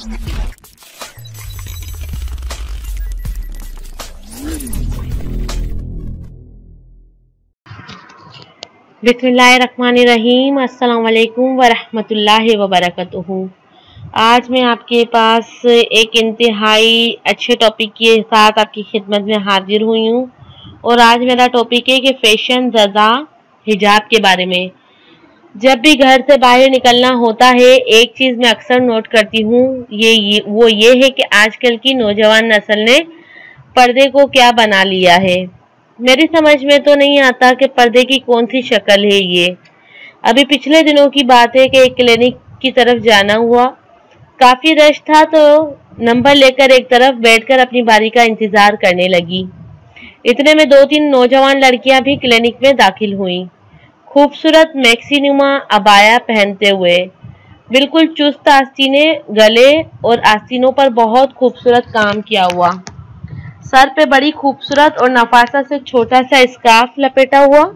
बिस्मिल्लाहिर्रहमानिर्रहीम। अस्सलाम वालेकुम वरहमतुल्लाहि वबरकातुहू। आज मैं आपके पास एक इंतहाई अच्छे टॉपिक के साथ आपकी खिदमत में हाजिर हुई हूँ और आज मेरा टॉपिक है कि फैशन ज़दा हिजाब के बारे में। जब भी घर से बाहर निकलना होता है, एक चीज़ मैं अक्सर नोट करती हूँ, वो ये है कि आजकल की नौजवान नस्ल ने पर्दे को क्या बना लिया है। मेरी समझ में तो नहीं आता कि पर्दे की कौन सी शक्ल है ये। अभी पिछले दिनों की बात है कि एक क्लिनिक की तरफ जाना हुआ, काफ़ी रश था तो नंबर लेकर एक तरफ बैठकर अपनी बारी का इंतज़ार करने लगी। इतने में 2-3 नौजवान लड़कियां भी क्लिनिक में दाखिल हुईं, खूबसूरत मैक्सीनुमा अबाया पहनते हुए, बिल्कुल चुस्त आस्तीनें, गले और आस्तीनों पर बहुत खूबसूरत काम किया हुआ, सर पे बड़ी खूबसूरत और नफासा से छोटा सा स्कार्फ लपेटा हुआ,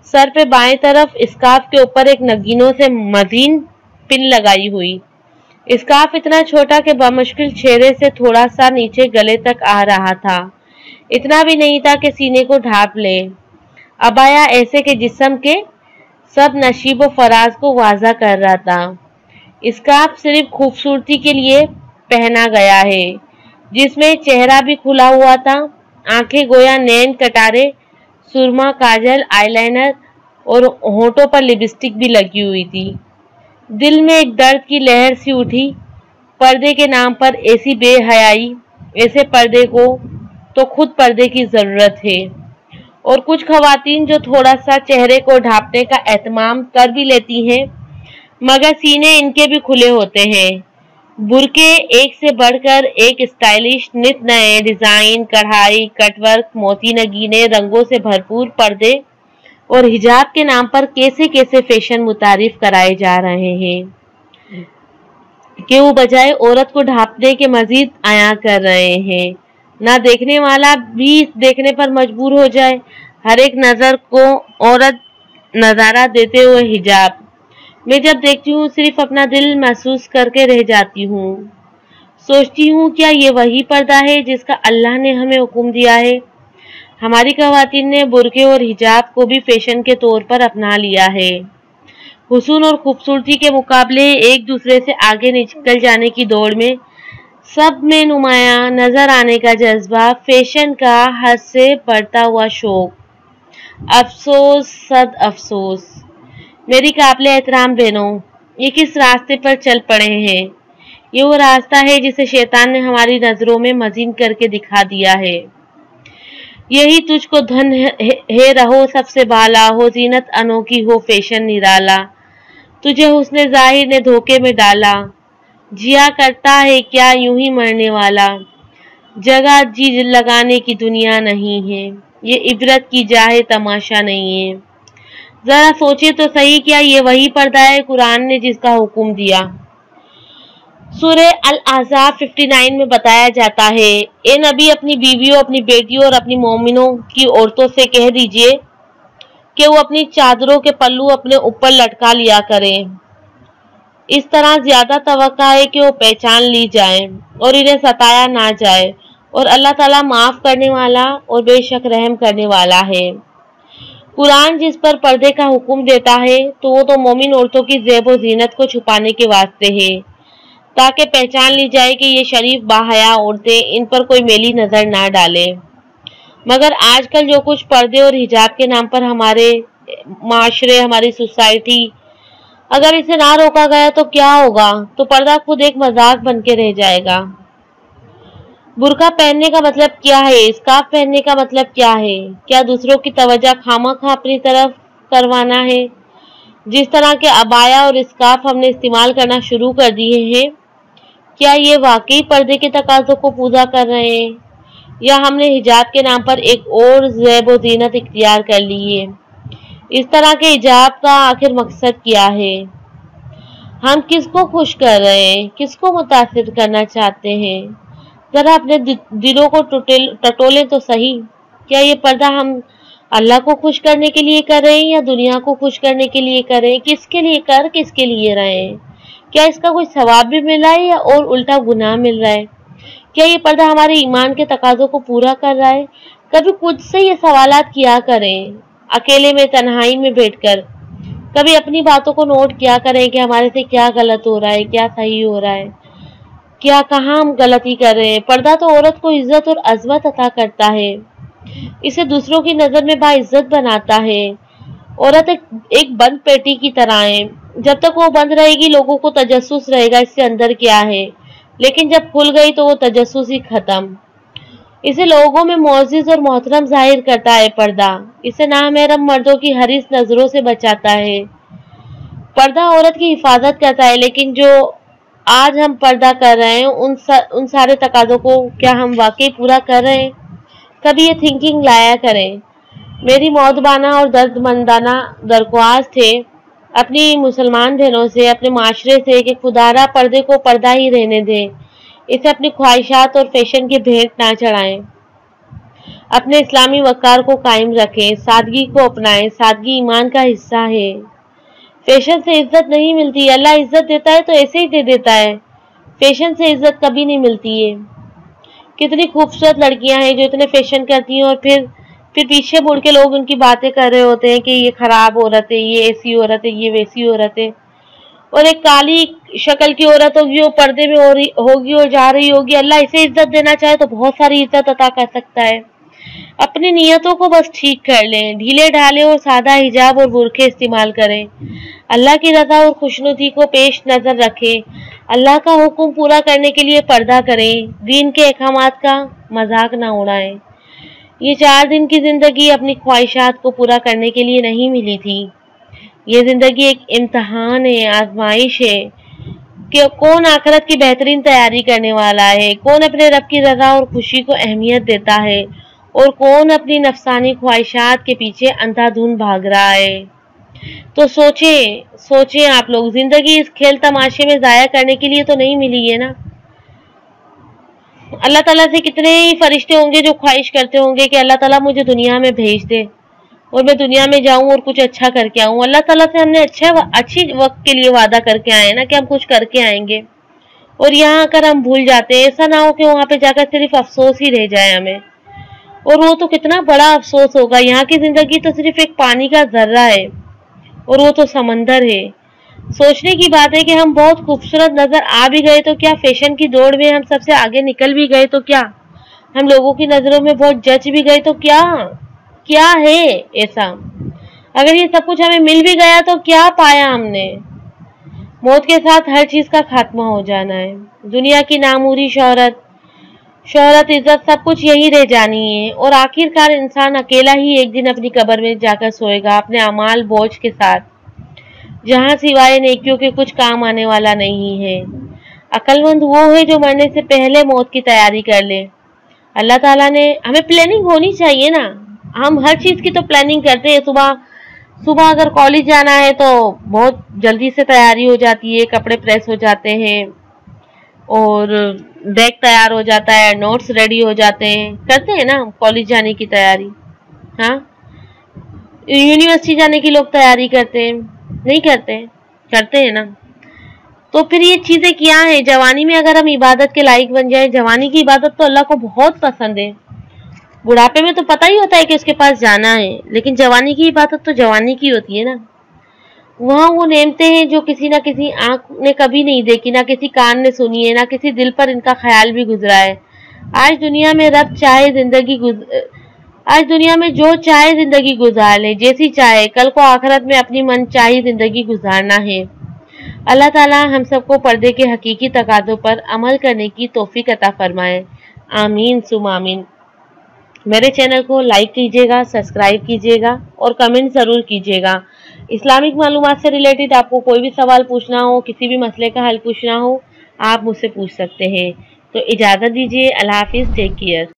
सर पे बाएं तरफ स्कार्फ के ऊपर एक नगीनों से मजीन पिन लगाई हुई। स्कार्फ इतना छोटा कि बमुश्किल चेहरे से थोड़ा सा नीचे गले तक आ रहा था, इतना भी नहीं था कि सीने को ढांप ले। अबाया ऐसे के जिस्म के सब नशीब व फराज को वाज़ा कर रहा था। स्कार्फ सिर्फ खूबसूरती के लिए पहना गया है, जिसमें चेहरा भी खुला हुआ था, आंखें गोया नैन कटारे, सुरमा, काजल, आईलाइनर और होठों पर लिपस्टिक भी लगी हुई थी। दिल में एक दर्द की लहर सी उठी। पर्दे के नाम पर ऐसी बेहयाई, ऐसे पर्दे को तो खुद पर्दे की ज़रूरत है। और कुछ खवातीन जो थोड़ा सा चेहरे को ढांपने का एहतमाम कर भी लेती हैं, मगर सीने इनके भी खुले होते हैं। बुरके एक से बढ़कर एक स्टाइलिश, नित नए डिज़ाइन, कढ़ाई, कटवर्क, मोती नगीने रंगों से भरपूर पर्दे और हिजाब के नाम पर कैसे कैसे फैशन मुतारिफ कराए जा रहे हैं कि वो बजाय औरत को ढांपने के मजीद आया कर रहे हैं। ना देखने वाला भी देखने पर मजबूर हो जाए। हर एक नज़र को औरत नज़ारा देते हुए हिजाब मैं जब देखती हूँ सिर्फ अपना दिल महसूस करके रह जाती हूँ। सोचती हूँ क्या ये वही पर्दा है जिसका अल्लाह ने हमें हुक्म दिया है। हमारी ख़वातीन ने बुरके और हिजाब को भी फैशन के तौर पर अपना लिया है। हुस्न और खूबसूरती के मुकाबले एक दूसरे से आगे निकल जाने की दौड़ में सब में नुमायां नजर आने का जज्बा, फैशन का हद से बढ़ता हुआ शौक। अफसोस, सद अफसोस मेरी काबिले एहतराम बहनों, ये किस रास्ते पर चल पड़े हैं। ये वो रास्ता है जिसे शैतान ने हमारी नज़रों में मजीन करके दिखा दिया है। यही तुझको धन है रहो सबसे बाला, हो जीनत अनोखी, हो फैशन निराला, तुझे हुस्ने जाहिर ने धोखे में डाला, जिया करता है क्या यूं ही मरने वाला, जगह जी लगाने की दुनिया नहीं है, ये इबरत की जाहे तमाशा नहीं है। जरा सोचे तो सही, क्या ये वही पर्दा है कुरान ने जिसका हुक्म दिया। सूरह अल-अहज़ाब 59 में बताया जाता है, ए नबी अपनी बीवियों, अपनी बेटियों और अपनी मोमिनों की औरतों से कह दीजिए कि वो अपनी चादरों के पल्लू अपने ऊपर लटका लिया करें। इस तरह ज्यादा तवक्का है कि वो पहचान ली जाएं और इन्हें सताया ना जाए, और अल्लाह ताला माफ़ करने वाला और बेशक रहम करने वाला है। कुरान जिस पर पर्दे का हुक्म देता है तो वो तो मोमिन औरतों की ज़ेब व ज़ीनत को छुपाने के वास्ते है, ताकि पहचान ली जाए कि ये शरीफ बाहया औरतें इन पर कोई मेली नज़र ना डाले। मगर आजकल जो कुछ पर्दे और हिजाब के नाम पर हमारे माशरे, हमारी सोसाइटी, अगर इसे ना रोका गया तो क्या होगा, तो पर्दा खुद एक मजाक बन के रह जाएगा। बुर्का पहनने का मतलब क्या है, स्कार्फ पहनने का मतलब क्या है, क्या दूसरों की तवज्जो खामखा अपनी तरफ करवाना है। जिस तरह के अबाया और स्कार्फ हमने इस्तेमाल करना शुरू कर दिए हैं, क्या ये वाकई पर्दे के तकाज़ों को पूरा कर रहे हैं, या हमने हिजाब के नाम पर एक और ज़ेब व ज़ीनत इख्तियार कर ली है। इस तरह के हिजाब का आखिर मकसद क्या है। हम किसको खुश कर रहे हैं, किसको मुतासिर करना चाहते हैं। जरा अपने दिलों को टटोलें तो सही। क्या ये पर्दा हम अल्लाह को खुश करने के लिए कर रहे हैं या दुनिया को खुश करने के लिए कर रहे हैं। किसके लिए कर किसके लिए रहे हैं। क्या इसका कोई सवाब भी मिला है या और उल्टा गुनाह मिल रहा है? क्या ये पर्दा हमारे ईमान के तकाज़ों को पूरा कर रहा है? कभी खुद से ये सवालात किया करें, अकेले में तन्हाई में बैठकर। कभी अपनी बातों को नोट किया करें कि हमारे से क्या गलत हो रहा है, क्या सही हो रहा है, क्या कहाँ हम गलती कर रहे हैं। पर्दा तो औरत को इज्जत और अजमत अता करता है, इसे दूसरों की नज़र में बाइज्जत बनाता है। औरत एक बंद पेटी की तरह है, जब तक वो बंद रहेगी लोगों को तजस्सुस रहेगा इससे अंदर क्या है, लेकिन जब खुल गई तो वो तजस्सुस ही खत्म। इसे लोगों में मोअज़्ज़िज़ और मोहतरम जाहिर करता है पर्दा। इसे नामहरम मर्दों की हरीस नजरों से बचाता है। पर्दा औरत की हिफाजत करता है, लेकिन जो आज हम पर्दा कर रहे हैं उन सारे तकाज़ों को क्या हम वाकई पूरा कर रहे हैं? कभी ये थिंकिंग लाया करें। मेरी मौदबाना और दर्दमंदाना दरख्वास्त है अपनी मुसलमान बहनों से, अपने माशरे से कि खुदारा पर्दे को पर्दा ही रहने दें। इसे अपनी ख्वाहिशात और फैशन की भेंट ना चढ़ाएं। अपने इस्लामी वक़ार को कायम रखें, सादगी को अपनाएं। सादगी ईमान का हिस्सा है। फैशन से इज्जत नहीं मिलती। अल्लाह इज्जत देता है तो ऐसे ही दे देता है। फैशन से इज्जत कभी नहीं मिलती है। कितनी खूबसूरत लड़कियां हैं जो इतने फैशन करती हैं और फिर पीछे मुड़ के लोग उनकी बातें कर रहे होते हैं कि ये खराब औरत है, ये ऐसी औरत है, ये वैसी औरत है। और एक काली शक्ल की औरत होगी, वो पर्दे में होगी और जा रही होगी। अल्लाह इसे इज्जत देना चाहे तो बहुत सारी इज्जत अता कर सकता है। अपनी नियतों को बस ठीक कर लें, ढीले ढाले और सादा हिजाब और बुरखे इस्तेमाल करें। अल्लाह की रज़ा और खुशनुदी को पेश नज़र रखें। अल्लाह का हुक्म पूरा करने के लिए पर्दा करें। दीन के अहकामात का मजाक ना उड़ाएं। ये 4 दिन की जिंदगी अपनी ख्वाहिशात को पूरा करने के लिए नहीं मिली थी। ये जिंदगी एक इम्तहान है, आजमाइश है कि कौन आखिरत की बेहतरीन तैयारी करने वाला है, कौन अपने रब की रज़ा और खुशी को अहमियत देता है और कौन अपनी नफसानी ख्वाहिशात के पीछे अंधाधुंध भाग रहा है। तो सोचें आप लोग, जिंदगी इस खेल तमाशे में जाया करने के लिए तो नहीं मिली है ना। अल्लाह ताला से कितने ही फरिश्ते होंगे जो ख्वाहिश करते होंगे कि अल्लाह ताला मुझे दुनिया में भेज दे और मैं दुनिया में जाऊं और कुछ अच्छा करके आऊं। अल्लाह ताला से हमने अच्छी वक्त के लिए वादा करके आए ना कि हम कुछ करके आएंगे, और यहाँ आकर हम भूल जाते हैं। ऐसा ना हो कि वहां पे जाकर सिर्फ अफसोस ही रह जाए हमें, और वो तो कितना बड़ा अफसोस होगा। यहाँ की जिंदगी तो सिर्फ एक पानी का जर्रा है और वो तो समंदर है। सोचने की बात है कि हम बहुत खूबसूरत नजर आ भी गए तो क्या, फैशन की दौड़ में हम सबसे आगे निकल भी गए तो क्या, हम लोगों की नजरों में बहुत जच भी गए तो क्या है ऐसा? अगर ये सब कुछ हमें मिल भी गया तो क्या पाया हमने? मौत के साथ हर चीज का खात्मा हो जाना है। दुनिया की नामूरी शोहरत, इज्जत सब कुछ यही रह जानी है, और आखिरकार इंसान अकेला ही एक दिन अपनी कब्र में जाकर सोएगा अपने अमाल बोझ के साथ, जहाँ सिवाय नेकियों के कुछ काम आने वाला नहीं है। अक्लमंद वो है जो मरने से पहले मौत की तैयारी कर ले। अल्लाह ताला ने हमें प्लानिंग होनी चाहिए ना। हम हर चीज की तो प्लानिंग करते हैं। सुबह अगर कॉलेज जाना है तो बहुत जल्दी से तैयारी हो जाती है, कपड़े प्रेस हो जाते हैं और बैग तैयार हो जाता है, नोट्स रेडी हो जाते हैं, करते हैं ना हम कॉलेज जाने की तैयारी। हाँ, यूनिवर्सिटी जाने की लोग तैयारी करते हैं, नहीं करते हैं ना। तो फिर ये चीजें क्या है? जवानी में अगर हम इबादत के लायक बन जाए, जवानी की इबादत तो अल्लाह को बहुत पसंद है। बुढ़ापे में तो पता ही होता है कि उसके पास जाना है, लेकिन जवानी की इबादत तो जवानी की होती है ना। वहाँ वो नेमते हैं जो किसी ना किसी आंख ने कभी नहीं देखी, ना किसी कान ने सुनी है, ना किसी दिल पर इनका ख्याल भी गुजरा है। आज दुनिया में जो चाहे जिंदगी गुजार ले, जैसी चाहे। कल को आखिरत में अपनी मन चाही जिंदगी गुजारना है। अल्लाह ताला हम सबको पर्दे के हकीकी तकाज़ों पर अमल करने की तौफीक अता फरमाए। आमीन सुम आमीन। मेरे चैनल को लाइक कीजिएगा, सब्सक्राइब कीजिएगा और कमेंट ज़रूर कीजिएगा। इस्लामिक मालूमात से रिलेटेड आपको कोई भी सवाल पूछना हो, किसी भी मसले का हल पूछना हो, आप मुझसे पूछ सकते हैं। तो इजाज़त दीजिए। अल्लाह हाफिज़, टेक केयर।